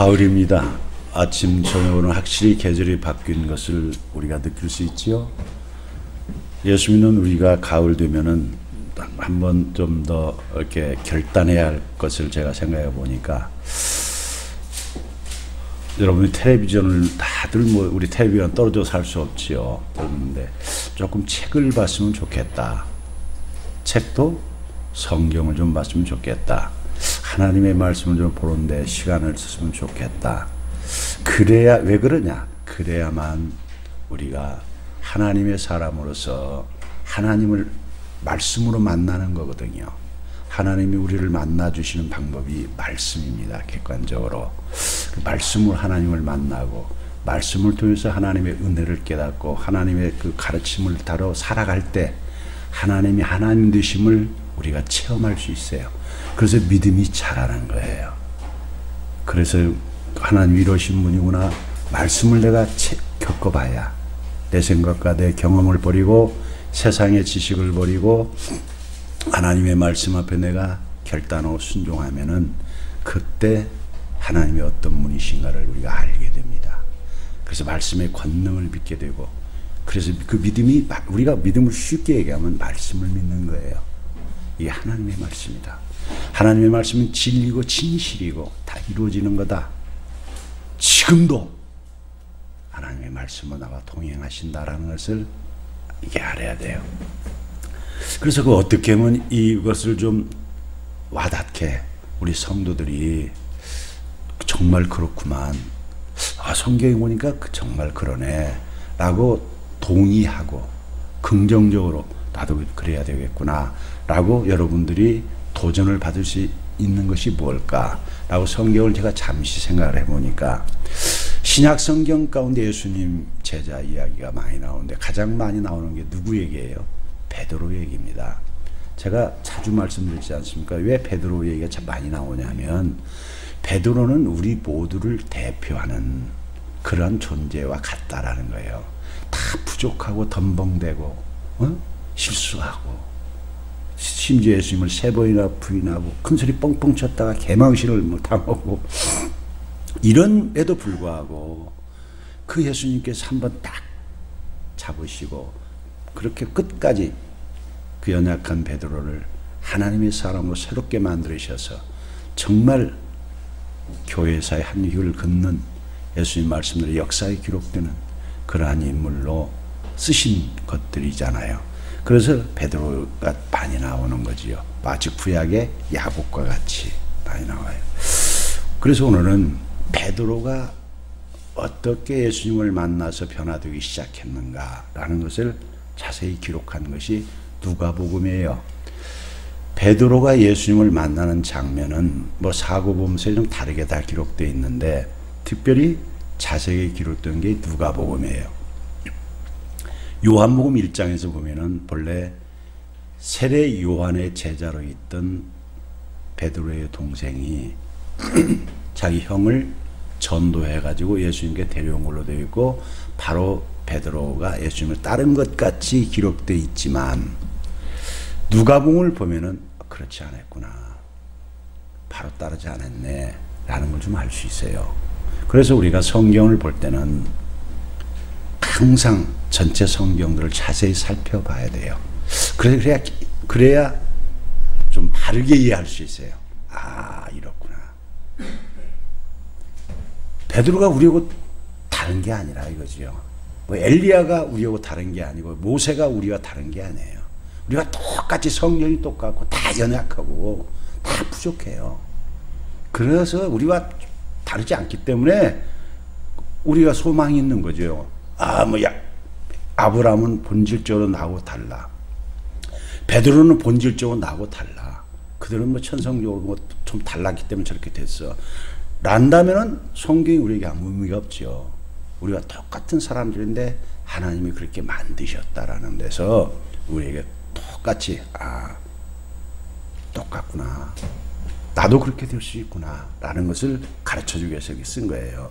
가을입니다. 아침 저녁으로는 확실히 계절이 바뀐 것을 우리가 느낄 수 있지요. 예수 믿는 우리가 가을 되면은 한번 좀 더 이렇게 결단해야 할 것을 제가 생각해 보니까, 여러분이 텔레비전을 다들 뭐 우리 텔레비전 떨어져 살 수 없지요. 그런데 조금 책을 봤으면 좋겠다. 책도 성경을 좀 봤으면 좋겠다. 하나님의 말씀을 좀 보는데 시간을 썼으면 좋겠다. 그래야, 왜 그러냐? 그래야만 우리가 하나님의 사람으로서 하나님을 말씀으로 만나는 거거든요. 하나님이 우리를 만나주시는 방법이 말씀입니다. 객관적으로 그 말씀으로 하나님을 만나고, 말씀을 통해서 하나님의 은혜를 깨닫고 하나님의 그 가르침을 따라 살아갈 때 하나님이 하나님 되심을 우리가 체험할 수 있어요. 그래서 믿음이 자라는 거예요. 그래서 하나님 이러신 분이구나, 말씀을 내가 겪어봐야, 내 생각과 내 경험을 버리고 세상의 지식을 버리고 하나님의 말씀 앞에 내가 결단하고 순종하면은 그때 하나님이 어떤 분이신가를 우리가 알게 됩니다. 그래서 말씀의 권능을 믿게 되고, 그래서 그 믿음이, 우리가 믿음을 쉽게 얘기하면 말씀을 믿는 거예요. 이게 하나님의 말씀이다. 하나님의 말씀은 진리고 진실이고 다 이루어지는 거다. 지금도 하나님의 말씀으로 나와 동행하신다라는 것을 이게 알아야 돼요. 그래서 그 어떻게 하면 이것을 좀 와닿게 우리 성도들이 정말 그렇구만, 성경에 보니까 정말 그러네 라고 동의하고 긍정적으로 나도 그래야 되겠구나 라고 여러분들이 도전을 받을 수 있는 것이 뭘까 라고 성경을 제가 잠시 생각을 해보니까, 신약 성경 가운데 예수님 제자 이야기가 많이 나오는데 가장 많이 나오는 게 누구 얘기예요? 베드로 얘기입니다. 제가 자주 말씀드리지 않습니까? 왜 베드로 얘기가 참 많이 나오냐면, 베드로는 우리 모두를 대표하는 그런 존재와 같다라는 거예요. 다 부족하고 덤벙대고 실수하고, 심지어 예수님을 3번이나 부인하고 큰소리 뻥뻥 쳤다가 개망신을 뭐 당하고, 이런에도 불구하고 그 예수님께서 한번 딱 잡으시고 그렇게 끝까지 그 연약한 베드로를 하나님의 사람으로 새롭게 만들으셔서 정말 교회사의 한 획을 긋는 예수님 말씀들의 역사에 기록되는 그러한 인물로 쓰신 것들이잖아요. 그래서 베드로가 많이 나오는 거지요. 마치 구약의 야곱과 같이 많이 나와요. 그래서 오늘은 베드로가 어떻게 예수님을 만나서 변화되기 시작했는가라는 것을 자세히 기록한 것이 누가복음이에요. 베드로가 예수님을 만나는 장면은 뭐 사고범서에 좀 다르게 다 기록되어 있는데, 특별히 자세히 기록된 게 누가복음이에요. 요한복음 1장에서 보면은 본래 세례 요한의 제자로 있던 베드로의 동생이 자기 형을 전도해가지고 예수님께 데려온 걸로 되어 있고, 바로 베드로가 예수님을 따른 것 같이 기록되어 있지만, 누가복음을 보면은 그렇지 않았구나, 바로 따르지 않았네 라는 걸 좀 알 수 있어요. 그래서 우리가 성경을 볼 때는 항상 전체 성경들을 자세히 살펴봐야 돼요. 그래야 좀 바르게 이해할 수 있어요. 아, 이렇구나. 베드로가 우리하고 다른 게 아니라 이거지요. 뭐 엘리야가 우리하고 다른 게 아니고 모세가 우리와 다른 게 아니에요. 우리가 똑같이 성경이 똑같고 다 연약하고 다 부족해요. 그래서 우리와 다르지 않기 때문에 우리가 소망이 있는 거죠. 아브라함은 본질적으로 나하고 달라. 베드로는 본질적으로 나하고 달라. 그들은 뭐 천성적으로 뭐 좀 달랐기 때문에 저렇게 됐어. 란다면은 성경이 우리에게 아무 의미가 없죠. 우리가 똑같은 사람들인데 하나님이 그렇게 만드셨다라는 데서 우리에게 똑같이, 똑같구나, 나도 그렇게 될 수 있구나 라는 것을 가르쳐주기 위해서 쓴 거예요.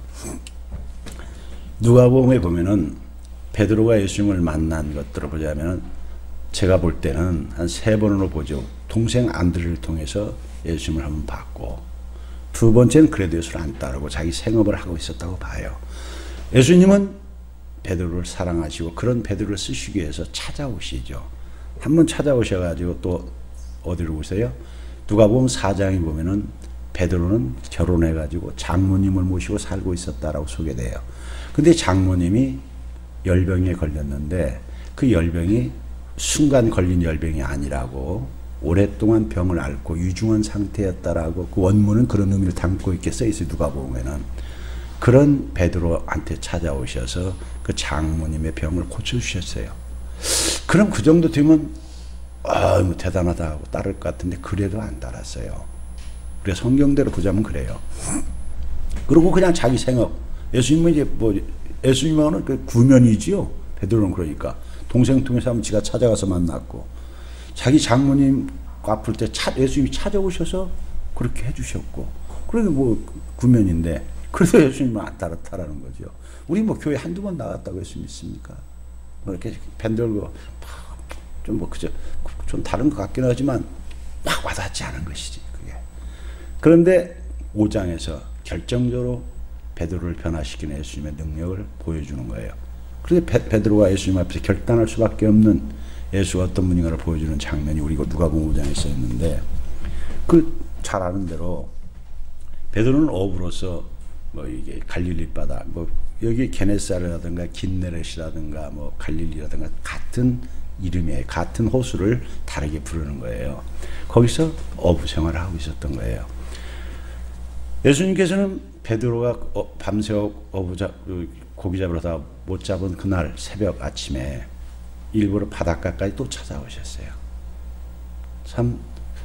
누가복음에 보면은 베드로가 예수님을 만난 것들을 보자면, 제가 볼 때는 한 3번으로 보죠. 동생 안드레를 통해서 예수님을 한번 봤고, 두 번째는 그래도 예수를 안 따르고 자기 생업을 하고 있었다고 봐요. 예수님은 베드로를 사랑하시고 그런 베드로를 쓰시기 위해서 찾아오시죠. 한번 찾아오셔가지고 또 어디로 오세요? 누가복음 4장에 보면은 베드로는 결혼해가지고 장모님을 모시고 살고 있었다라고 소개돼요. 근데 장모님이 열병에 걸렸는데 그 열병이 순간 걸린 열병이 아니라고 오랫동안 병을 앓고 유중한 상태였다라고 그 원문은 그런 의미를 담고 있게 써 있어요. 누가복음에는. 그런 베드로한테 찾아오셔서 그 장모님의 병을 고쳐주셨어요. 그럼 그 정도 되면 뭐 대단하다 하고 따를 것 같은데 그래도 안 따랐어요. 그래서 성경대로 보자면 그래요. 그리고 그냥 자기 생업. 예수님은 이제 뭐 예수님은 그 구면이지요. 베드로는 그러니까 동생 통해서 한번 지가 찾아가서 만났고 자기 장모님 아플 때 예수님이 찾아오셔서 그렇게 해주셨고 그러게 뭐 구면인데 그래서 예수님은 안 따랐다라는 거죠. 우리 뭐 교회 한두 번 나갔다고 예수님 믿습니까? 뭐 이렇게 밴들고 좀 뭐 그저 좀 다른 것 같긴 하지만 막 와닿지 않은 것이지 그게. 그런데 5장에서 결정적으로 베드로를 변화시키는 예수님의 능력을 보여주는 거예요. 그런데 베드로가 예수님 앞에서 결단할 수밖에 없는 예수가 어떤 분인가를 보여주는 장면이 우리가 누가복음 5장에 써 있는데 그 잘 아는 대로 베드로는 어부로서 뭐 이게 갈릴리 바다 뭐 여기 게네사르라든가 긴네렛이라든가 뭐 갈릴리라든가 같은 이름이에요. 같은 호수를 다르게 부르는 거예요. 거기서 어부 생활을 하고 있었던 거예요. 예수님께서는 베드로가 밤새 고기 잡으러 다 못 잡은 그날 새벽 아침에 일부러 바닷가까지 또 찾아오셨어요. 참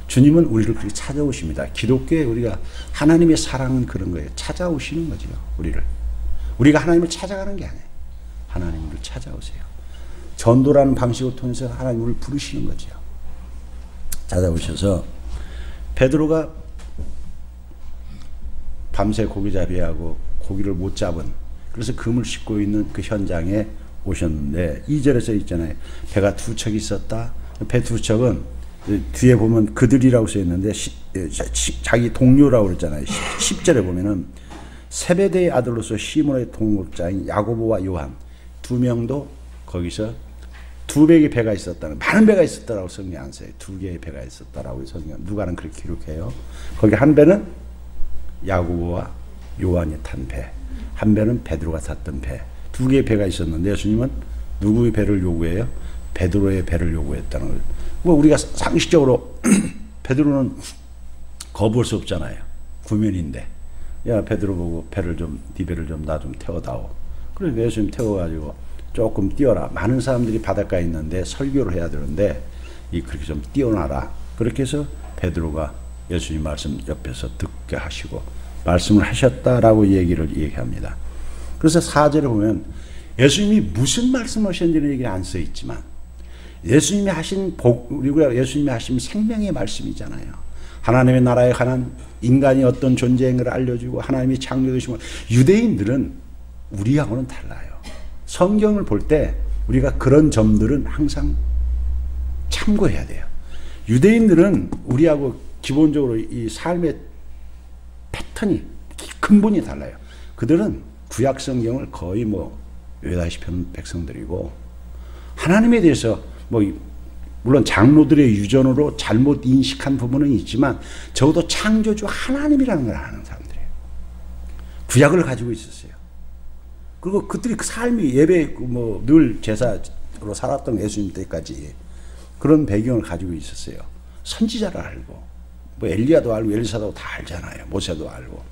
주님은 우리를 그렇게 찾아오십니다. 기독교에 우리가 하나님의 사랑은 그런 거예요. 찾아오시는 거죠. 우리가 하나님을 찾아가는 게 아니에요. 하나님을 찾아오세요. 전도라는 방식을 통해서 하나님을 부르시는 거죠. 찾아오셔서 베드로가 밤새 고기잡이하고 고기를 못 잡은 그래서 금을 싣고 있는 그 현장에 오셨는데 2절에서 있잖아요. 배가 두 척이 있었다. 배 두 척은 뒤에 보면 그들이라고 써 있는데 자기 동료라고 그랬잖아요. 10절에 보면은 세베대의 아들로서 시몬의 동업자인 야고보와 요한 두 명도 거기서 두 개의 배가 있었다는 많은 배가 있었다라고 성경 안 써요. 두 개의 배가 있었다라고 성경 누가는 그렇게 기록해요. 거기 한 배는 야고보와 요한이 탄 배, 한 배는 베드로가 탔던 배. 두 개의 배가 있었는데 예수님은 누구의 배를 요구해요? 베드로의 배를 요구했다는 거예요. 뭐 우리가 상식적으로 베드로는 거부할 수 없잖아요. 구면인데 야 베드로 보고 배를 좀 네 배를 좀 나 좀 태워다오. 그러니까 예수님 태워가지고 조금 띄워라. 많은 사람들이 바닷가에 있는데 설교를 해야 되는데 그렇게 좀 띄워놔라. 그렇게 해서 베드로가 예수님 말씀 옆에서 듣게 하시고 말씀을 하셨다라고 얘기합니다. 그래서 4절에 보면 예수님이 무슨 말씀을 하셨는지는 얘기 안 써 있지만 예수님이 하신 우리가 예수님이 하신 생명의 말씀이잖아요. 하나님의 나라에 관한 인간이 어떤 존재인 걸 알려주고 하나님이 창조되신 유대인들은 우리하고는 달라요. 성경을 볼 때 우리가 그런 점들은 항상 참고해야 돼요. 유대인들은 우리하고 기본적으로 이 삶의 패턴이 근본이 달라요. 그들은 구약 성경을 거의 뭐 외다시 펴는 백성들이고 하나님에 대해서 뭐 물론 장로들의 유전으로 잘못 인식한 부분은 있지만 적어도 창조주 하나님이라는 걸 아는 사람들이에요. 구약을 가지고 있었어요. 그리고 그들이 그 삶이 예배 뭐 늘 제사로 살았던 예수님 때까지 그런 배경을 가지고 있었어요. 선지자를 알고 뭐 엘리야도 알고 엘리사도 다 알잖아요. 모세도 알고.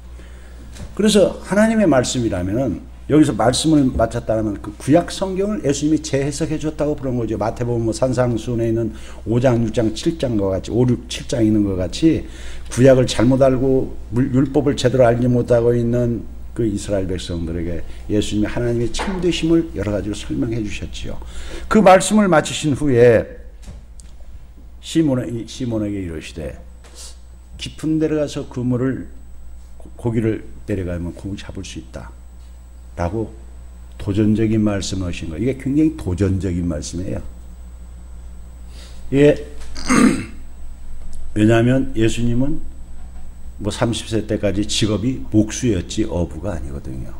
그래서 하나님의 말씀이라면은 여기서 말씀을 맡았다면 그 구약 성경을 예수님이 재해석해 줬다고 그런 거죠. 마태복음 뭐 산상수훈에 있는 5장, 6장, 7장과 같이 5, 6, 7장 있는 것 같이 구약을 잘못 알고 율법을 제대로 알지 못하고 있는 그 이스라엘 백성들에게 예수님이 하나님의 참되심을 여러 가지로 설명해 주셨지요. 그 말씀을 마치신 후에 시몬에게 이르시되 깊은 데로 가서 그물을 고기를 내려가면 고기 잡을 수 있다 라고 도전적인 말씀을 하신 거예요. 이게 굉장히 도전적인 말씀이에요. 이게 왜냐하면 예수님은 뭐 30세 때까지 직업이 목수였지 어부가 아니거든요.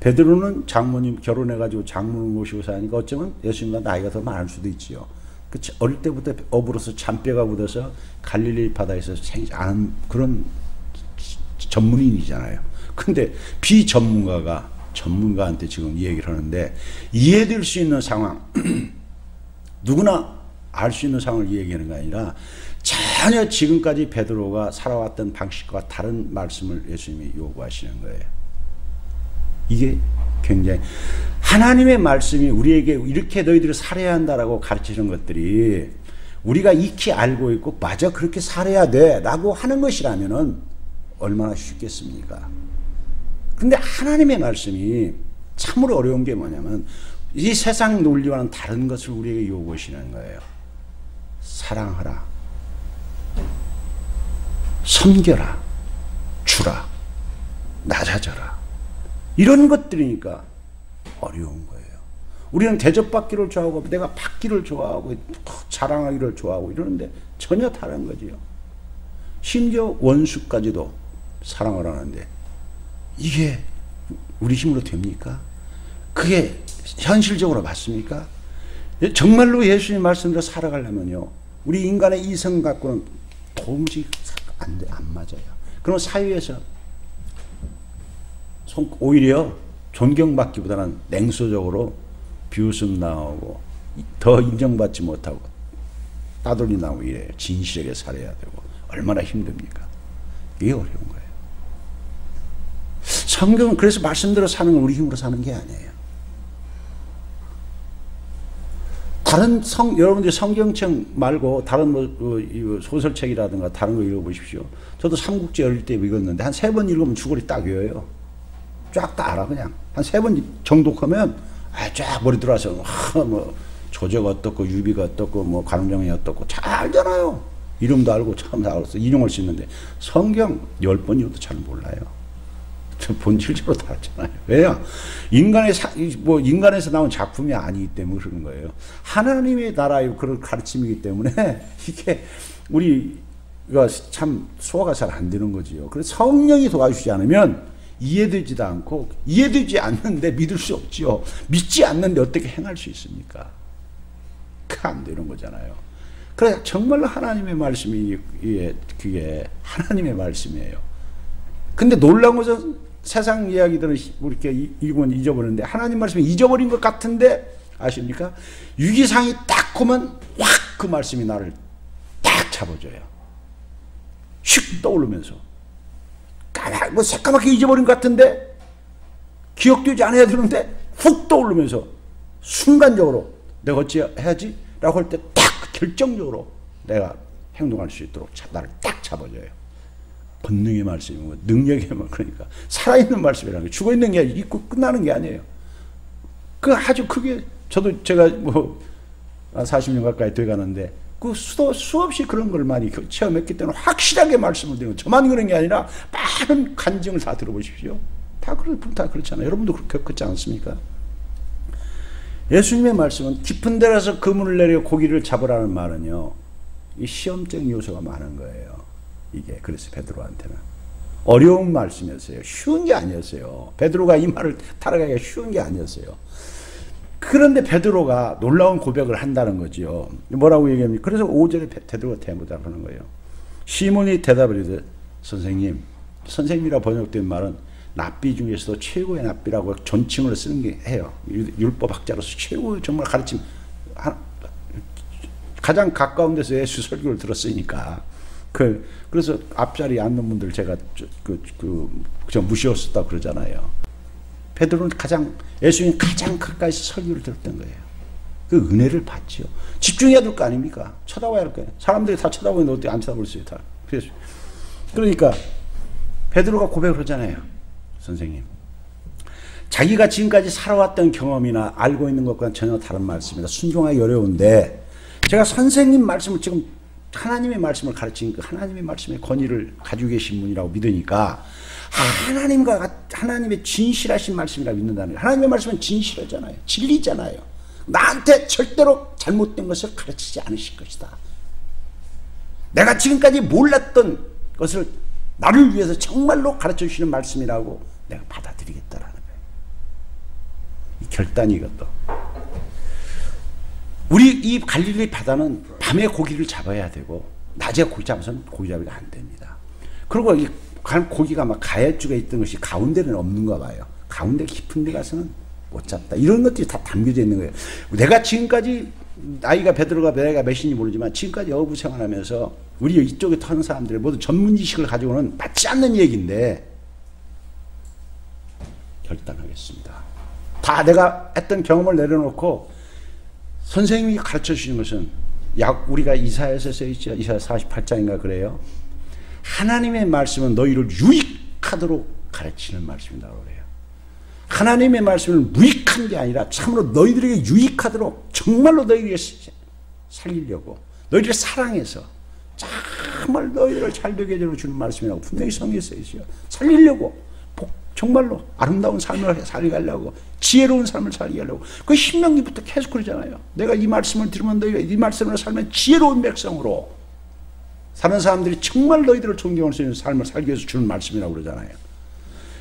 베드로는 장모님 결혼해가지고 장모를 모시고 사니까 어쩌면 예수님보다 나이가 더 많을 수도 있지요. 어릴 때부터 어부로서 잔뼈가 묻어서 갈릴리 바다에서 생존하는 그런 전문인이잖아요. 근데 전문가한테 지금 이 얘기를 하는데 이해될 수 있는 상황, 누구나 알 수 있는 상황을 얘기하는 게 아니라 전혀 지금까지 베드로가 살아왔던 방식과 다른 말씀을 예수님이 요구하시는 거예요. 이게 굉장히 하나님의 말씀이 우리에게 이렇게 너희들을 살아야 한다라고 가르치는 것들이 우리가 익히 알고 있고 맞아 그렇게 살아야 돼 라고 하는 것이라면은 얼마나 쉽겠습니까? 근데 하나님의 말씀이 참으로 어려운 게 뭐냐면 이 세상 논리와는 다른 것을 우리에게 요구하시는 거예요. 사랑하라, 섬겨라, 주라, 낮아져라. 이런 것들이니까 어려운 거예요. 우리는 대접받기를 좋아하고 내가 받기를 좋아하고 자랑하기를 좋아하고 이러는데 전혀 다른 거지요. 심지어 원수까지도 사랑을 하는데 이게 우리 힘으로 됩니까? 그게 현실적으로 맞습니까? 정말로 예수님 말씀대로 살아가려면요, 우리 인간의 이성 갖고는 도무지 안 맞아요. 그럼 사회에서 오히려 존경받기보다는 냉소적으로 비웃음 나오고 더 인정받지 못하고 따돌리 나오고 이래요. 진실하게 살아야 되고 얼마나 힘듭니까? 이게 어려운 거예요. 성경은 그래서 말씀대로 사는 건 우리 힘으로 사는 게 아니에요. 다른 여러분들이 성경책 말고 다른 소설책이라든가 다른 거 읽어보십시오. 저도 삼국지 어릴 때 읽었는데 한 3번 읽으면 줄거리 딱 외워요. 쫙 다 알아. 그냥 한 3번 정독하면 쫙 머리 들어와서 뭐 조제가 어떻고 유비가 어떻고 뭐 관운정이 어떻고 잘 알잖아요. 이름도 알고 참 다 알았어. 인용할 수 있는데 성경 10번 읽어도 잘 몰라요. 본질적으로 다르잖아요. 왜요? 인간에서 나온 작품이 아니기 때문에 그러는 거예요. 하나님의 나라의 그런 가르침이기 때문에 이게 우리가 참 소화가 잘 안 되는 거지요. 그래서 성령이 도와주지 않으면 이해되지도 않고 이해되지 않는데 믿을 수 없지요. 믿지 않는데 어떻게 행할 수 있습니까? 안 되는 거잖아요. 그래 정말로 하나님의 말씀이 그게 하나님의 말씀이에요. 근데 놀라운 것은 세상 이야기들은 이렇게 읽으면 잊어버리는데 하나님 말씀이 잊어버린 것 같은데 아십니까? 위기상이 딱 오면 확 그 말씀이 나를 딱 잡아줘요. 슉 떠오르면서 뭐 새까맣게 잊어버린 것 같은데 기억되지 않아야 되는데 훅 떠오르면서 순간적으로 내가 어찌 해야지? 라고 할 때 딱 결정적으로 내가 행동할 수 있도록 나를 딱 잡아줘요. 본능의 말씀이고 능력의 말, 그러니까 살아있는 말씀이라는 게 죽어있는 게 있고 끝나는 게 아니에요. 그 아주 크게 저도 제가 뭐 40년 가까이 돼가는데 그 수없이 그런 걸 많이 체험했기 때문에 확실하게 말씀을 드리고 저만 그런 게 아니라 많은 간증을 다 들어보십시오. 다 그렇잖아요. 여러분도 그렇게 겪었지 않습니까? 예수님의 말씀은 깊은 데라서 그물을 내려 고기를 잡으라는 말은요, 이 시험적 요소가 많은 거예요. 이게 그래서 베드로한테는 어려운 말씀이었어요. 쉬운 게 아니었어요. 베드로가 이 말을 따라가기가 쉬운 게 아니었어요. 그런데 베드로가 놀라운 고백을 한다는 거지요. 뭐라고 얘기합니까? 그래서 5절에 베드로가 대답을 하는 거예요. 시몬이 대답을 이르되 선생님이라 번역된 말은 납비 중에서도 최고의 납비라고 존칭을 쓰는 게 해요. 율법 학자로서 최고의 정말 가르침 가장 가까운 데서 예수 설교를 들었으니까 그래서 앞자리에 앉는 분들 제가 무시했었다 그러잖아요. 베드로는 예수님 가장 가까이서 설교를 들었던 거예요. 그 은혜를 받죠. 집중해야 될 거 아닙니까? 쳐다봐야 할 거예요. 사람들이 다 쳐다보는데 어떻게 안 쳐다볼 수 있어요? 그러니까 베드로가 고백을 하잖아요. 선생님, 자기가 지금까지 살아왔던 경험이나 알고 있는 것과는 전혀 다른 말씀입니다. 순종하기 어려운데 제가 선생님 말씀을 지금 하나님의 말씀을 가르치니까 하나님의 말씀의 권위를 가지고 계신 분이라고 믿으니까 하나님의 진실하신 말씀이라고 믿는다는 거예요. 하나님의 말씀은 진실하잖아요. 진리잖아요. 나한테 절대로 잘못된 것을 가르치지 않으실 것이다. 내가 지금까지 몰랐던 것을 나를 위해서 정말로 가르쳐 주시는 말씀이라고 내가 받아들이겠다라는 거예요. 이 결단이 이것도. 우리 이 갈릴리 바다는 밤에 고기를 잡아야 되고 낮에 고기 잡아서는 고기 잡기가 안 됩니다. 그리고 이 고기가 막 가해줄에 있던 것이 가운데는 없는가 봐요. 가운데 깊은 데 가서는 못 잡다. 이런 것들이 다 담겨져 있는 거예요. 내가 지금까지 나이가 베드로가 내가 몇인지 모르지만 지금까지 어부 생활하면서 우리 이쪽에 타는 사람들의 모두 전문 지식을 가지고는 맞지 않는 얘기인데 결단하겠습니다. 다 내가 했던 경험을 내려놓고 선생님이 가르쳐 주시는 것은 우리가 이사야서 써있죠. 이사야 48장인가 그래요. 하나님의 말씀은 너희를 유익하도록 가르치는 말씀이라고 그래요. 하나님의 말씀을 무익한 게 아니라 참으로 너희들에게 유익하도록 정말로 너희에게 살리려고 너희를 사랑해서 정말 너희를 잘되게 해주는 주는 말씀이라고 분명히 성경에 써있어요. 살리려고 정말로 아름다운 삶을 살게 하려고 지혜로운 삶을 살게 하려고 그 신명기부터 계속 그러잖아요. 내가 이 말씀을 들으면 너희가 이 말씀으로 살면 지혜로운 백성으로 사는 사람들이 정말 너희들을 존경할 수 있는 삶을 살기 위해서 주는 말씀이라고 그러잖아요.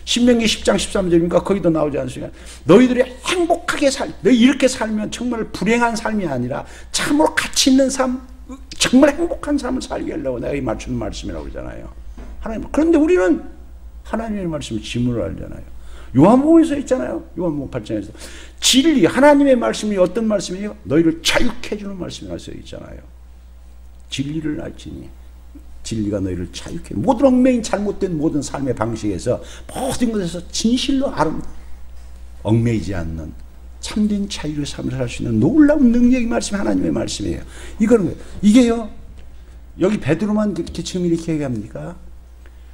신명기 10장 13절이니까 거기도 나오지 않습니까? 너희들이 행복하게 너희 이렇게 살면 정말 불행한 삶이 아니라 참으로 가치 있는 삶, 정말 행복한 삶을 살게 하려고 내가 이 맞추는 말씀이라고 그러잖아요. 하나님. 그런데 우리는 하나님의 말씀을 지문을 알잖아요. 요한복음에서 있잖아요. 요한복음 8장에서 진리, 하나님의 말씀이 어떤 말씀이에요? 너희를 자유케 해주는 말씀이라고 써 있잖아요. 진리를 알지니 진리가 너희를 자유케. 모든 얽매인 잘못된 모든 삶의 방식에서 모든 것에서 진실로 얽매이지 않는 참된 자유의 삶을 살 수 있는 놀라운 능력의 말씀이 하나님의 말씀이에요. 이거는 이게요. 여기 베드로만 그렇게 지금 이렇게 얘기합니까?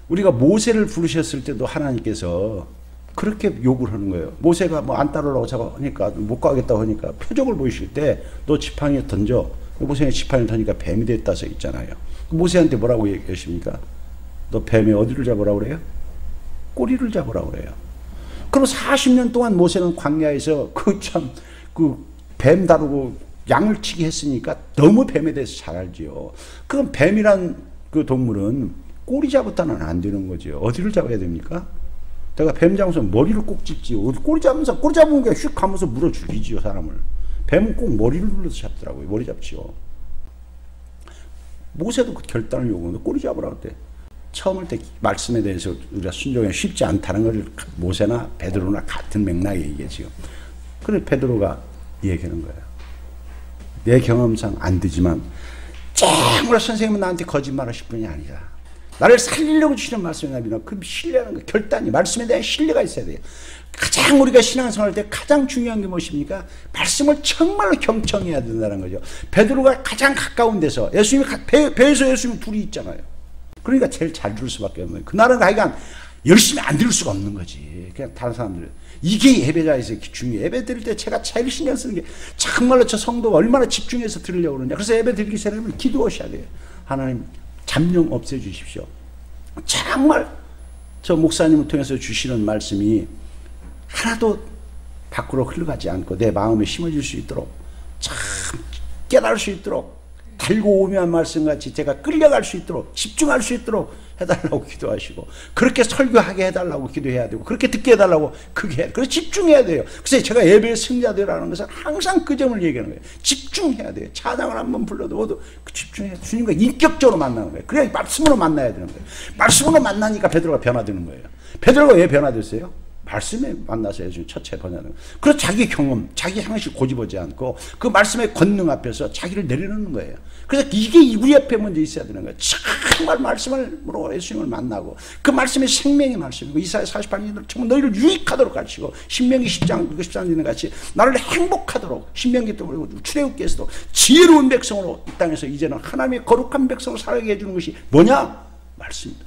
우리가 모세를 부르셨을 때도 하나님께서 그렇게 욕을 하는 거예요. 모세가 뭐 안 따르려고 자꾸 하니까 못 가겠다고 하니까 표적을 보이실 때 너 지팡이에 던져. 모세가 지팡이를 던지니까 뱀이 됐다 써 있잖아요. 모세한테 뭐라고 얘기하십니까? 너 뱀의 어디를 잡으라고 그래요? 꼬리를 잡으라고 그래요. 그럼 40년 동안 모세는 광야에서 뱀 다루고 양을 치게 했으니까 너무 뱀에 대해서 잘 알지요. 그럼 뱀이란 그 동물은 꼬리 잡았다는 안 되는 거죠. 어디를 잡아야 됩니까? 내가 뱀 잡으면서 머리를 꼭 찝지요. 꼬리 잡으면 그냥 휙 가면서 물어 죽이지요, 사람을. 뱀은 꼭 머리를 눌러서 잡더라고요. 머리 잡지요. 모세도 그 결단을 요구하는데 꼬리 잡으라고 때 처음일 때 말씀에 대해서 우리가 순종이 쉽지 않다는 걸 모세나 베드로나 같은 맥락의 얘기지요. 그래 베드로가 얘기하는 거예요. 내 경험상 안 되지만 정말 선생님은 나한테 거짓말하실 분이 아니라 나를 살리려고 주시는 말씀이나 그 신뢰하는 거 결단이 말씀에 대한 신뢰가 있어야 돼요. 가장 우리가 신앙생활 할 때 가장 중요한 게 무엇입니까? 말씀을 정말로 경청해야 된다는 거죠. 베드로가 가장 가까운 데서 예수님이 배에서 예수님 둘이 있잖아요. 그러니까 제일 잘 들을 수밖에 없는 거예요. 그날은 하여간 열심히 안 들을 수가 없는 거지. 그냥 다른 사람들 이게 예배자에서 중요해요. 예배 드릴 때 제가 제일 신경 쓰는 게 정말로 저 성도가 얼마나 집중해서 들으려고 그러냐. 그래서 예배 드리기 전에 기도하셔야 돼요. 하나님 잠룡 없애주십시오. 정말 저 목사님을 통해서 주시는 말씀이 하나도 밖으로 흘러가지 않고 내 마음에 심어질 수 있도록 참 깨달을 수 있도록 달고 오묘한 말씀같이 제가 끌려갈 수 있도록 집중할 수 있도록 해달라고 기도하시고 그렇게 설교하게 해달라고 기도해야 되고 그렇게 듣게 해달라고 그게 해야 돼요. 그래서 집중해야 돼요. 그래서 제가 예배의 승자되라는 것은 항상 그 점을 얘기하는 거예요. 집중해야 돼요. 찬양을 한번 불러도 모두 집중해야 돼요. 주님과 인격적으로 만나는 거예요. 그래야 말씀으로 만나야 되는 거예요. 말씀으로 만나니까 베드로가 변화되는 거예요. 베드로가 왜 변화됐어요? 말씀에 만나서 해준 첫째 번째는 그래서 자기 경험, 자기 향식 고집하지 않고 그 말씀의 권능 앞에서 자기를 내려놓는 거예요. 그래서 이게 우리 앞에 먼저 있어야 되는 거예요. 정말 말씀으로 예수님을 만나고 그 말씀이 생명의 말씀이고 이사야 48년 정말 너희를 유익하도록 가르치고 신명기 10장 13절에 같이 나를 행복하도록 신명기 때 출애굽기에서도 지혜로운 백성으로 이 땅에서 이제는 하나님의 거룩한 백성으로 살게 해주는 것이 뭐냐? 말씀이다.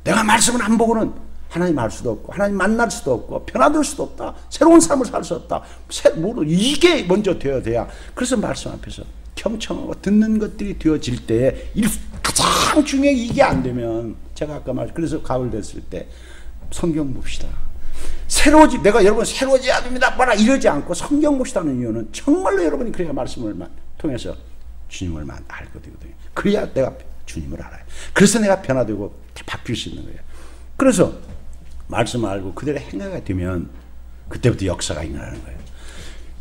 내가 말씀을 안 보고는 하나님 알 수도 없고 하나님 만날 수도 없고 변화될 수도 없다. 새로운 삶을 살 수 없다. 이게 먼저 되어야 돼야. 그래서 말씀 앞에서 경청하고 듣는 것들이 되어질 때 가장 중요한 이게 안 되면 제가 아까 그래서 가을 됐을 때 성경 봅시다. 내가 여러분 새로워져야 됩니다. 뭐라 이러지 않고 성경 봅시다는 이유는 정말로 여러분이 그래야 말씀을 통해서 주님을 알게 되거든요. 그래야 내가 주님을 알아요. 그래서 내가 변화되고 바뀔 수 있는 거예요. 그래서 말씀을 알고 그대로 행하게 되면 그때부터 역사가 일어나는 거예요.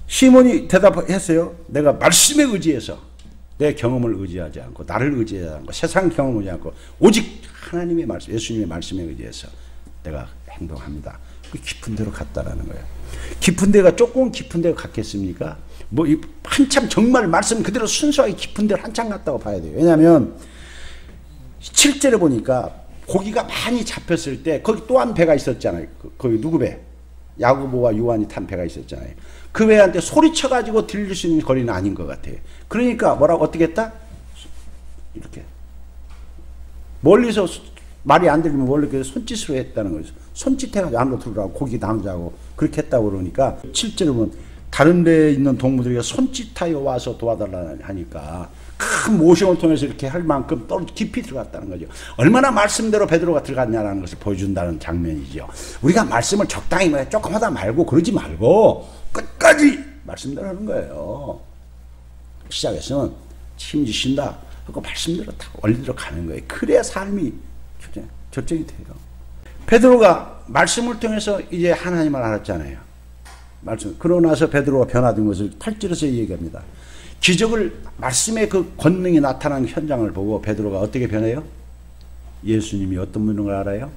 시몬이 대답했어요. 내가 말씀에 의지해서 내 경험을 의지하지 않고 나를 의지하지 않고 세상 경험을 의지하지 않고 오직 하나님의 말씀, 예수님의 말씀에 의지해서 내가 행동합니다. 그 깊은 데로 갔다라는 거예요. 깊은 데가 조금 깊은 데가 갔겠습니까? 뭐 한참 정말 말씀 그대로 순수하게 깊은 데로 한참 갔다고 봐야 돼요. 왜냐하면 7절에 보니까 고기가 많이 잡혔을 때 거기 또 한 배가 있었잖아요. 거기 누구 배? 야고보와 요한이 탄 배가 있었잖아요. 그 배한테 소리쳐가지고 들릴 수 있는 거리는 아닌 것 같아요. 그러니까 뭐라고 어떻게 했다? 이렇게 멀리서 말이 안 들리면 원래 손짓으로 했다는 거죠. 손짓해가지고 안으로 들어가고 고기 남자고 그렇게 했다고 그러니까 7절에 보면 다른 데에 있는 동무들이 손짓하여 와서 도와달라 하니까 큰 모션을 통해서 이렇게 할 만큼 깊이 들어갔다는 거죠. 얼마나 말씀대로 베드로가 들어갔냐라는 것을 보여준다는 장면이죠. 우리가 말씀을 적당히 조금 하다 말고 그러지 말고 끝까지 말씀대로 하는 거예요. 시작했으면 책임지 쉰다 하고 말씀대로 다 원리대로 가는 거예요. 그래야 삶이 결정이 돼요. 베드로가 말씀을 통해서 이제 하나님을 알았잖아요. 말씀. 그러고 나서 베드로가 변화된 것을 8절에서 얘기합니다. 기적을 말씀의 그 권능이 나타난 현장을 보고 베드로가 어떻게 변해요? 예수님이 어떤 분인 걸 알아요?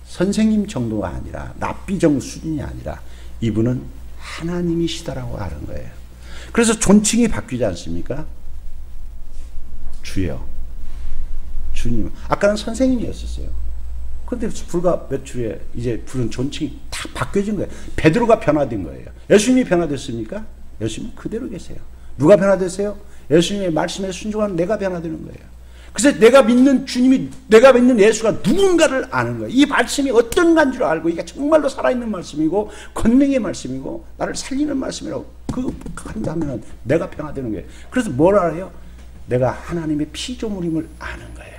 선생님 정도가 아니라 랍비정 수준이 아니라 이분은 하나님이시다라고 아는 거예요. 그래서 존칭이 바뀌지 않습니까? 주여, 주님. 아까는 선생님이었었어요. 그런데 불과 몇 주에 이제 부른 존칭이 다 바뀌어진 거예요. 베드로가 변화된 거예요. 예수님이 변화됐습니까? 예수님 그대로 계세요. 누가 변화됐어요? 예수님의 말씀에 순종하는 내가 변화되는 거예요. 그래서 내가 믿는 주님이, 내가 믿는 예수가 누군가를 아는 거예요. 이 말씀이 어떤 간 줄 알고 이게 정말로 살아있는 말씀이고 권능의 말씀이고 나를 살리는 말씀이라고 그 한다면 내가 변화되는 거예요. 그래서 뭘 알아요? 내가 하나님의 피조물임을 아는 거예요.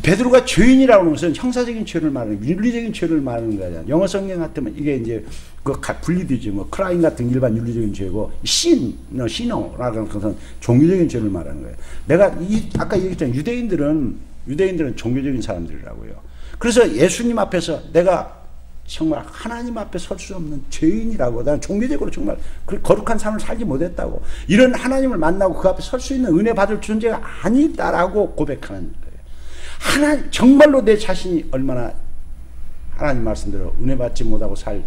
베드로가 죄인이라고 하는 것은 형사적인 죄를 말하는, 윤리적인 죄를 말하는 거잖아요. 영어 성경 같으면 이게 이제 그 분리되지, 뭐 크라임 같은 일반 윤리적인 죄고, 시너라고 하는 것은 종교적인 죄를 말하는 거예요. 내가 아까 얘기했잖아요. 유대인들은 종교적인 사람들이라고요. 그래서 예수님 앞에서 내가 정말 하나님 앞에 설 수 없는 죄인이라고, 나는 종교적으로 정말 거룩한 삶을 살지 못했다고, 이런 하나님을 만나고 그 앞에 설 수 있는 은혜 받을 존재가 아니다라고 고백하는 거예요. 정말로 내 자신이 얼마나 하나님 말씀대로 은혜 받지 못하고 살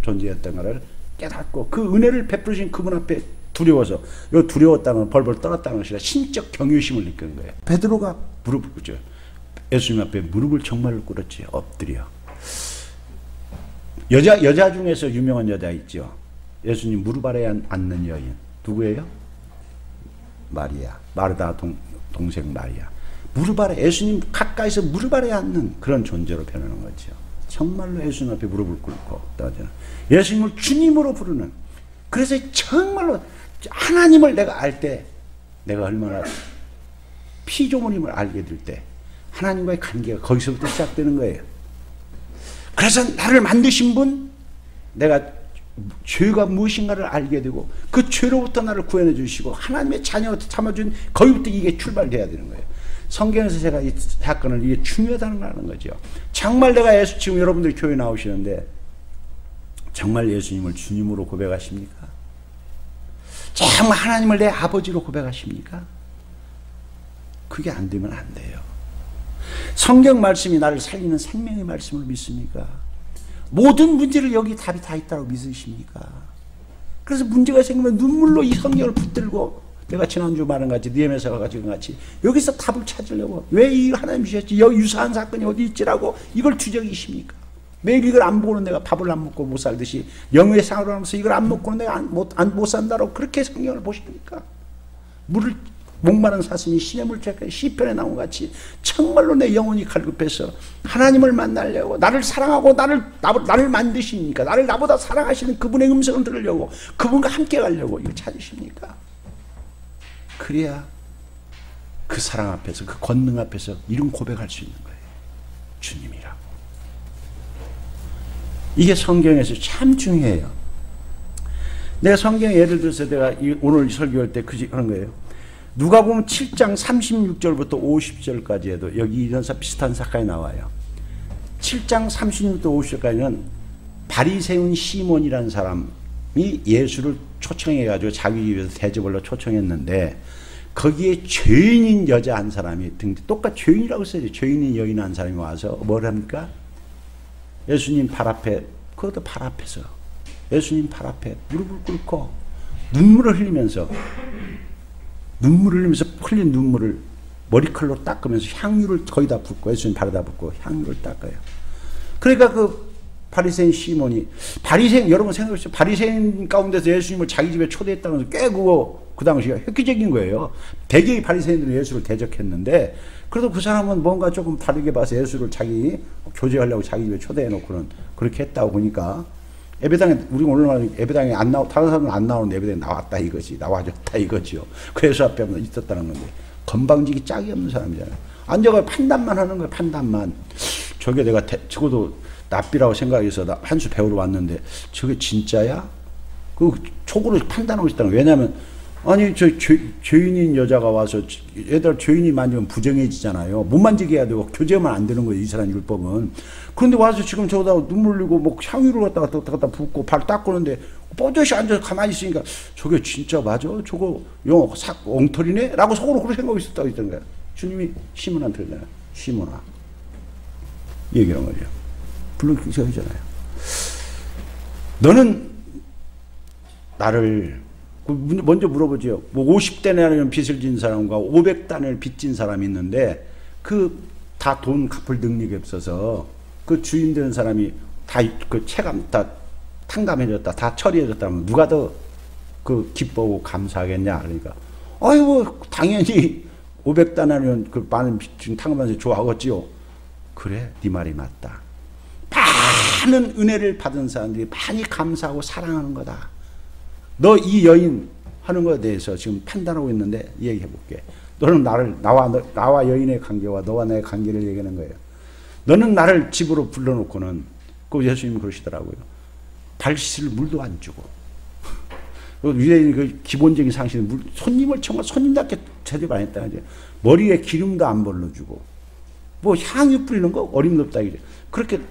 존재였던가를 깨닫고 그 은혜를 베푸신 그분 앞에 두려워서, 요 두려웠다는 벌벌 떨었다는 것이라 신적 경외심을 느끼는 거예요. 베드로가 무릎을 꿇죠. 예수님 앞에 무릎을 정말로 꿇었지. 엎드려. 여자 중에서 유명한 여자 있죠. 예수님 무릎 아래에 앉는 여인 누구예요? 마리아. 마르다 동생 마리아. 무릎 아래, 예수님 가까이서 무릎 아래에 앉는 그런 존재로 변하는 거죠. 정말로 예수님 앞에 무릎을 꿇고 예수님을 주님으로 부르는. 그래서 정말로 하나님을 내가 알 때, 내가 얼마나 피조물임을 알게 될 때 하나님과의 관계가 거기서부터 시작되는 거예요. 그래서 나를 만드신 분, 내가 죄가 무엇인가를 알게 되고 그 죄로부터 나를 구원해 주시고 하나님의 자녀로 참아준, 거기부터 이게 출발돼야 되는 거예요. 성경에서 제가 이 사건을, 이게 중요하다는 걸 아는 거죠. 정말 내가 지금 여러분들이 교회 나오시는데 정말 예수님을 주님으로 고백하십니까? 정말 하나님을 내 아버지로 고백하십니까? 그게 안 되면 안 돼요. 성경 말씀이 나를 살리는 생명의 말씀을 믿습니까? 모든 문제를 여기 답이 다 있다고 믿으십니까? 그래서 문제가 생기면 눈물로 이 성경을 붙들고, 내가 지난주 말한 같이 느헤미야서가 가지고 같이 여기서 답을 찾으려고, 왜 이 하나님 주셨지, 여기 유사한 사건이 어디 있지라고 이걸 뒤적이십니까? 매일 이걸 안 보고는 내가 밥을 안 먹고 못 살듯이 영의 상으로 하면서 이걸 안 먹고는 내가 못 산다라고 그렇게 성경을 보십니까? 물을 목마른 사슴이 시냇물 쬐까 시편에 나온 같이 정말로 내 영혼이 갈급해서 하나님을 만나려고, 나를 사랑하고 나를 만드시니까, 나를 나보다 사랑하시는 그분의 음성을 들으려고, 그분과 함께 가려고 이걸 찾으십니까? 그래야 그 사랑 앞에서, 그 권능 앞에서 이런 고백할 수 있는 거예요. 주님이라고. 이게 성경에서 참 중요해요. 내가 성경 예를 들어서 내가 오늘 설교할 때 그런 거예요. 누가복음 7장 36절부터 50절까지에도 여기 이런 비슷한 사건이 나와요. 7장 36부터 50절까지는 바리새인 시몬이라는 사람이 예수를 초청해가지고 자기 집에서 대접을로 초청했는데 거기에 죄인인 여자 한 사람이 똑같이 죄인이라고 써요. 죄인인 여인 한 사람이 와서 뭘 합니까? 예수님 발 앞에, 그것도 발 앞에서 예수님 발 앞에 무릎을 꿇고 눈물을 흘리면서 흘린 눈물을 머리칼로 닦으면서 향유를 거의 다 붓고 예수님 발에다 붓고 향유를 닦아요. 그러니까 그 바리새인 시몬이 여러분 생각해보세요. 바리새인 가운데서 예수님을 자기 집에 초대했다면서 꽤 그 당시가 획기적인 거예요. 대개의 바리새인들은 예수를 대적했는데 그래도 그 사람은 뭔가 조금 다르게 봐서 예수를 자기 교제하려고 자기 집에 초대해놓고는 그렇게 했다고 보니까 예배당에 우리가 오늘 말하는 예배당에 안 나오 다른 사람은 안 나오는 예배당에 나왔다 이거지 나와줬다 이거지요. 그 예수 앞에 있었다는 건데 건방지기 짝이 없는 사람이잖아요. 앉아가 판단만 하는 거예요. 판단만. 저게 내가 적어도 납비라고 생각해서 나 한 수 배우러 왔는데 저게 진짜야? 그 촉으로 판단하고 있다는 거예요. 왜냐하면 아니 저 죄인인 여자가 와서 얘들 죄인이 만지면 부정해지잖아요. 못 만지게 해야 되고 교제하면 안 되는 거예요. 이 사람 율법은. 그런데 와서 지금 저기다 눈물 흘리고 뭐 향유를 갖다 붓고 발 닦고는데 뻗어시 앉아서 가만히 있으니까 저게 진짜 맞아? 저거 영어 엉터리네? 라고 속으로 그런 생각이 있었다고 했던 거야. 주님이 시몬한테 그러잖아요. 시몬아 얘기한 거죠. 물론 제가 하잖아요. 너는 나를 먼저 물어보죠. 뭐 50데나리온 빚을 진 사람과 500데나리온 빚진 사람이 있는데 그 다 돈 갚을 능력이 없어서 그 주인 되는 사람이 다 그 체감 다 탕감해줬다 다 처리해줬다면 누가 더 그 기뻐하고 감사하겠냐. 그러니까 아이고 당연히 500데나리온 그 많은 빚진 탕감해서 좋아하겠지요. 그래 네 말이 맞다. 많은 은혜를 받은 사람들이 많이 감사하고 사랑하는 거다. 너 이 여인 하는 것에 대해서 지금 판단하고 있는데 얘기해 볼게. 너는 나와 여인의 관계와 너와 나의 관계를 얘기하는 거예요. 너는 나를 집으로 불러놓고는 그 예수님이 그러시더라고요. 발 씻을 물도 안 주고. 유대인 그 기본적인 상식은 손님을 정말 손님답게 제대로 안 했다. 머리에 기름도 안 발라주고 뭐 향유 뿌리는 거 어림도 없다. 그렇게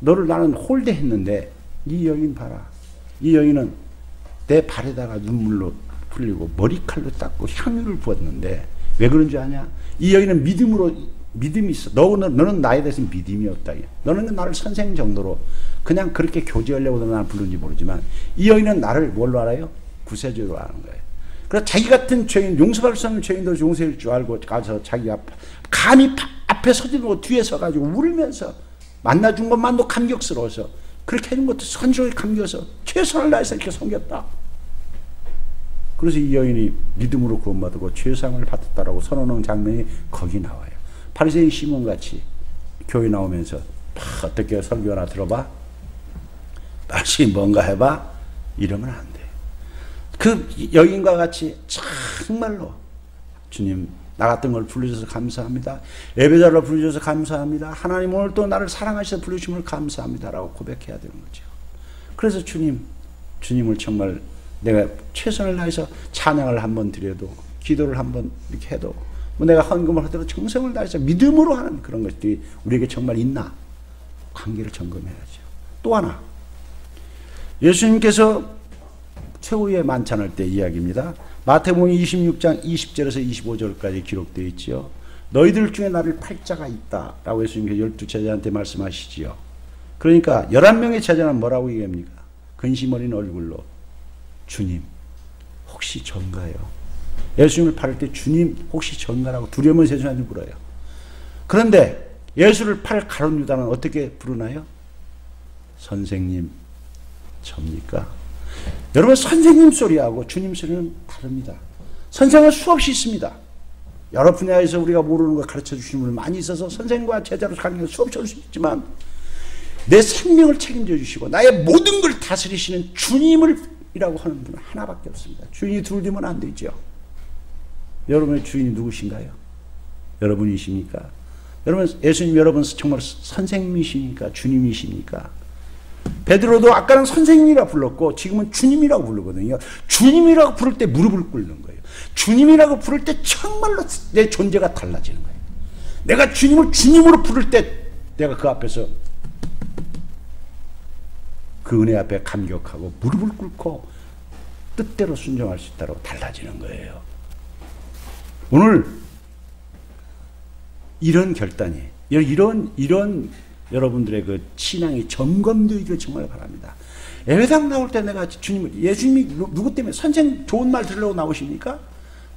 너를 나는 홀대했는데 이 여인 봐라. 이 여인은 내 발에다가 눈물로 풀리고 머리칼로 닦고 향유를 부었는데 왜 그런 줄 아냐? 이 여인은 믿음이 있어. 너는 나에 대해서 믿음이 없다. 너는 나를 선생 정도로 그냥 그렇게 교제하려고 나를 부른지 모르지만 이 여인은 나를 뭘로 알아요? 구세주로 아는 거예요. 그래서 자기 같은 죄인, 용서할 수 없는 죄인도 용서할 줄 알고 가서 자기 감히 앞에 서지 말고 뒤에 서가지고 울면서 만나준 것만도 감격스러워서 그렇게 해준 것도 선조에 감겨서 최선을 다해서 이렇게 섬겼다. 그래서 이 여인이 믿음으로 구원받고 죄상을 받았다라고 선언하는 장면이 거기 나와요. 바리새인 시몬같이 교회 나오면서 어떻게 설교 하나 들어봐? 다시 뭔가 해봐? 이러면 안 돼. 그 여인과 같이 정말로 주님 나 같은 걸 불러주셔서 감사합니다. 예배자로 불러주셔서 감사합니다. 하나님 오늘 또 나를 사랑하셔서 불러주심을 감사합니다 라고 고백해야 되는 거죠. 그래서 주님을 정말 내가 최선을 다해서 찬양을 한번 드려도 기도를 한번 이렇게 해도 뭐 내가 헌금을 하더라도 정성을 다해서 믿음으로 하는 그런 것들이 우리에게 정말 있나 관계를 점검해야죠. 또 하나 예수님께서 최후의 만찬할 때 이야기입니다. 마태복음 26장 20절에서 25절까지 기록되어 있지요. 너희들 중에 나를 팔 자가 있다 라고 예수님께서 12제자한테 말씀하시지요. 그러니까 11명의 제자는 뭐라고 얘기합니까? 근심 어린 얼굴로 주님 혹시 전가요? 예수님을 팔을 때 주님 혹시 전가라고 두려움을 예수님한테 물어요. 그런데 예수를 팔 가룟 유다는 어떻게 부르나요? 선생님 접니까? 여러분 선생님 소리하고 주님 소리는 다릅니다. 선생은 수없이 있습니다. 여러 분야에서 우리가 모르는 걸 가르쳐 주시는 분이 많이 있어서 선생과 제자로 관계가 수없이 올 수 있지만 내 생명을 책임져 주시고 나의 모든 걸 다스리시는 주님이라고 하는 분은 하나밖에 없습니다. 주인이 둘 되면 안 되죠. 여러분의 주인이 누구신가요? 여러분이십니까? 여러분 예수님 여러분 정말 선생님이십니까? 주님이십니까? 베드로도 아까는 선생님이라 불렀고 지금은 주님이라고 부르거든요. 주님이라고 부를 때 무릎을 꿇는 거예요. 주님이라고 부를 때 정말로 내 존재가 달라지는 거예요. 내가 주님을 주님으로 부를 때 내가 그 앞에서 그 은혜 앞에 감격하고 무릎을 꿇고 뜻대로 순종할 수 있다고 달라지는 거예요. 오늘 이런 결단이, 이런 여러분들의 그 신앙이 점검되기를 정말 바랍니다. 예배당 나올 때 내가 예수님이 누구 때문에 선생 좋은 말 들으려고 나오십니까?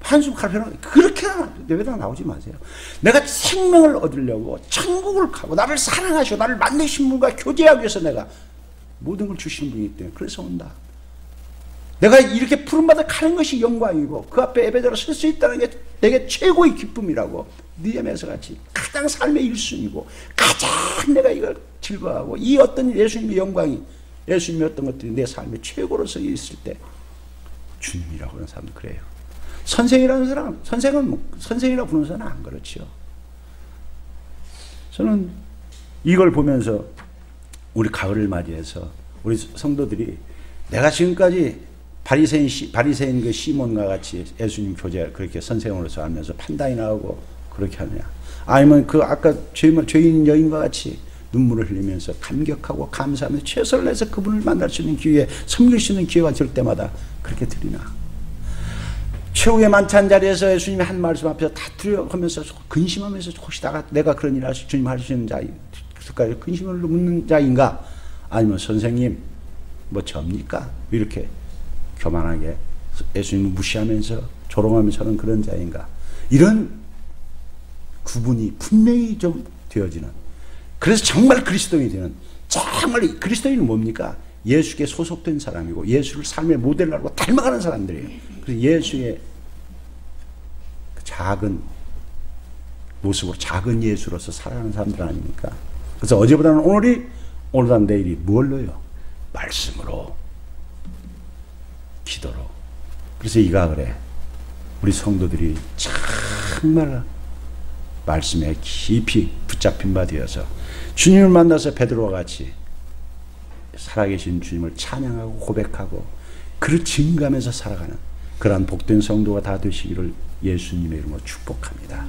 한숨 갈펴놓고 그렇게 예배당 나오지 마세요. 내가 생명을 얻으려고 천국을 가고 나를 사랑하시고 나를 만드신 분과 교제하기 위해서 내가 모든 걸 주시는 분이기 때문에 그래서 온다. 내가 이렇게 부름받아 가는 것이 영광이고 그 앞에 예배자로 설 수 있다는 게 내게 최고의 기쁨이라고 니엠에서 같이 가장 삶의 1순위고 가장 내가 이걸 즐거워하고 이 어떤 예수님의 영광이 예수님의 어떤 것들이 내 삶의 최고로서 있을 때 주님이라고 하는 사람은 그래요. 선생이라는 사람, 선생이라고 부르는 사람은 안 그렇죠. 저는 이걸 보면서 우리 가을을 맞이해서 우리 성도들이 내가 지금까지 바리새인 그 시몬과 같이 예수님 교제 그렇게 선생으로서 하면서 판단이 나오고 그렇게 하느냐, 아니면 그 아까 죄인 여인과 같이 눈물을 흘리면서 감격하고 감사하면서 최선을 내서 그분을 만날 수 있는 기회, 섬길 수 있는 기회가 될 때마다 그렇게 드리나. 최후의 만찬 자리에서 예수님이 한 말씀 앞에서 다투려하면서 근심하면서 혹시 내가 그런 일을 주님 할 수 있는 자일까 근심을 묻는 자인가, 아니면 선생님 뭐 접니까 이렇게 교만하게 예수님을 무시하면서 조롱하면서 하는 그런 자인가, 이런 구분이 분명히 좀 되어지는, 그래서 정말 그리스도인이 되는, 정말 그리스도인은 뭡니까? 예수께 소속된 사람이고 예수를 삶의 모델로 하고 닮아가는 사람들이에요. 그래서 예수의 작은 모습으로 작은 예수로서 살아가는 사람들 아닙니까? 그래서 어제보다는 오늘보다는 내일이 뭘로요? 말씀으로, 기도로. 그래서 이 가을에 우리 성도들이 정말 말씀에 깊이 붙잡힌 바 되어서 주님을 만나서 베드로와 같이 살아계신 주님을 찬양하고 고백하고 그를 증거하면서 살아가는 그러한 복된 성도가 다 되시기를 예수님의 이름으로 축복합니다.